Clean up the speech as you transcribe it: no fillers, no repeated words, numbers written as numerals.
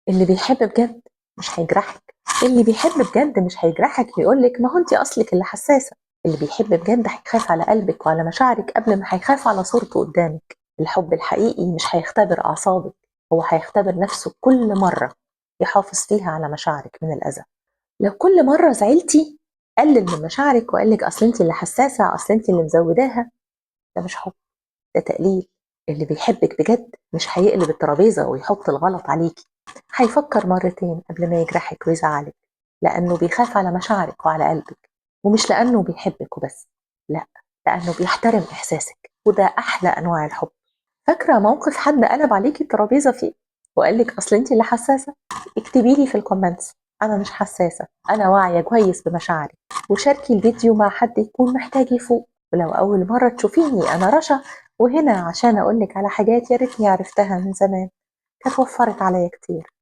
اللي بيحب بجد مش هيجرحك، اللي بيحب بجد مش هيجرحك ويقولك ما هو انت اصلك اللي حساسة. اللي بيحب بجد هيخاف على قلبك وعلى مشاعرك قبل ما هيخاف على صورته قدامك. الحب الحقيقي مش هيختبر أعصابك، هو هيختبر نفسه كل مرة يحافظ فيها على مشاعرك من الأذى. لو كل مرة زعلتي قلل من مشاعرك وقالك أصل انت اللي حساسة، أصل انت اللي مزوداها، ده مش حب، ده تقليل. اللي بيحبك بجد مش هيقلب الترابيزة ويحط الغلط عليكي، هيفكر مرتين قبل ما يجرحك ويزعلك، لأنه بيخاف على مشاعرك وعلى قلبك، ومش لأنه بيحبك وبس، لا، لأنه بيحترم إحساسك، وده أحلى أنواع الحب. فاكرة موقف حد قلب عليكي الترابيزة فيه وقالك أصل انت اللي حساسة؟ اكتبي لي في الكومنتس أنا مش حساسة، أنا واعية كويس بمشاعري، وشاركي الفيديو مع حد يكون محتاج يفوق. ولو أول مرة تشوفيني أنا رشا، وهنا عشان أقولك على حاجات يا ريتني عرفتها من زمان، كانت وفرت عليا كتير.